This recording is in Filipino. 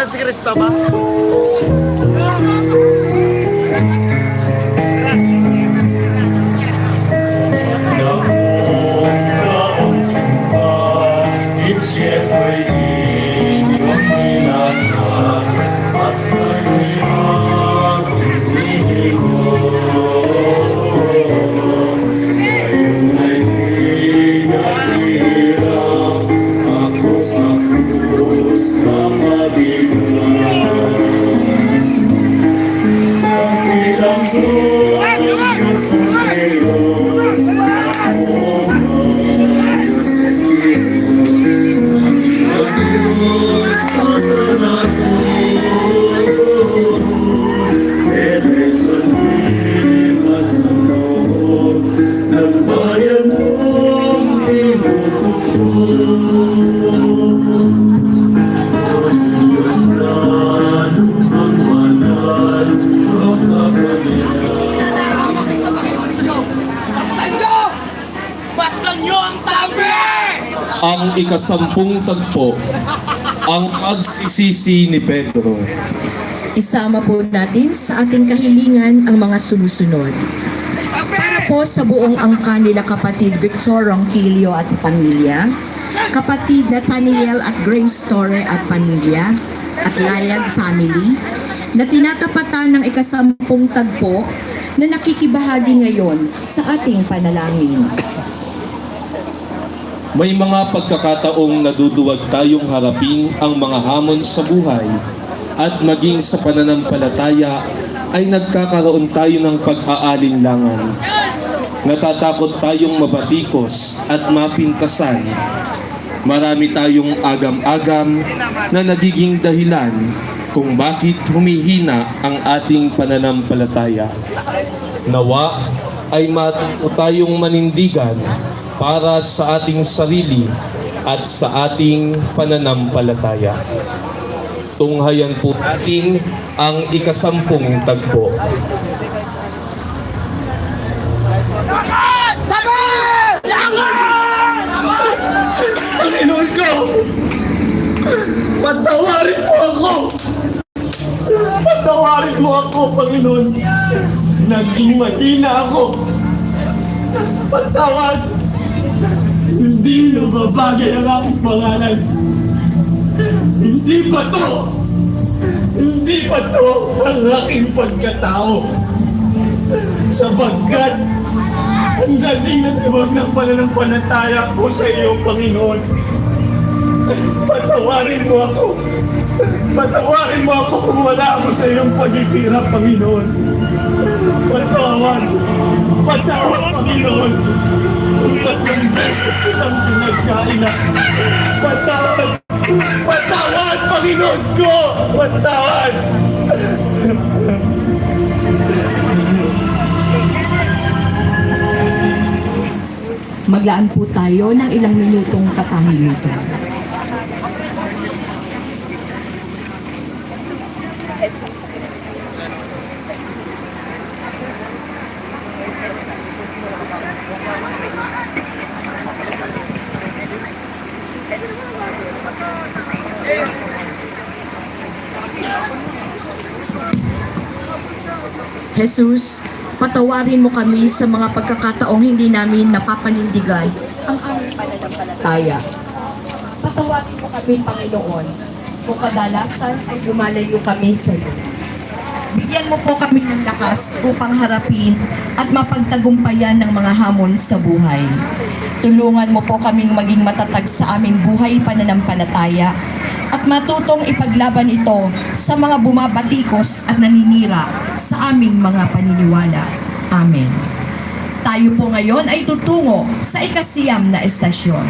Si Cristo ba? Ang ikasampung tagpo, ang pagsisisi ni Pedro. Isama po natin sa ating kahilingan ang mga sumusunod. Para po sa buong angka nila kapatid Victor Ronquillo at pamilya, kapatid Nathaniel at Grace Torre at pamilya, at Layag family, na tinatapatan ng ikasampung tagpo na nakikibahagi ngayon sa ating panalangin. May mga pagkakataong naduduwag tayong harapin ang mga hamon sa buhay at maging sa pananampalataya ay nagkakaroon tayo ng pag-aalinlangan. Natatakot tayong mabatikos at mapintasan. Marami tayong agam-agam na nagiging dahilan kung bakit humihina ang ating pananampalataya. Nawa ay matuto tayong manindigan para sa ating sarili at sa ating pananampalataya. Tunghayan po natin ang ikasampung tagpo. Panginoon ko! Patawarin mo ako! Patawarin mo ako, Panginoon! Naging mahina ako! Patawad! Hindi nababagay ang aking pangalan! Hindi pa to ang aking pagkatao! Sapagkat ang dating na tibag ng pananampalataya ko sa iyo, Panginoon. Patawarin mo ako. Patawarin mo ako kung wala ako sa iyong pag-ibirap, Panginoon. Patawad. Patawad, Panginoon. Kung 3 beses kitang pinagkaina. Patawad. Patawad, Panginoon ko. Patawad. Maglaan po tayo ng ilang minutong katahimikan. Jesus, patawarin mo kami sa mga pagkakataong hindi namin napapanindigan ang aming pananampalataya. Patawarin mo kami, Panginoon, kung kadalasan ay lumalayo kami sa iyo. Bigyan mo po kami ng lakas upang harapin at mapagtagumpayan ng mga hamon sa buhay. Tulungan mo po kaming maging matatag sa aming buhay pananampalataya at matutong ipaglaban ito sa mga bumabatikos at naninira sa aming mga paniniwala. Amen. Tayo po ngayon ay tutungo sa ikasiyam na estasyon.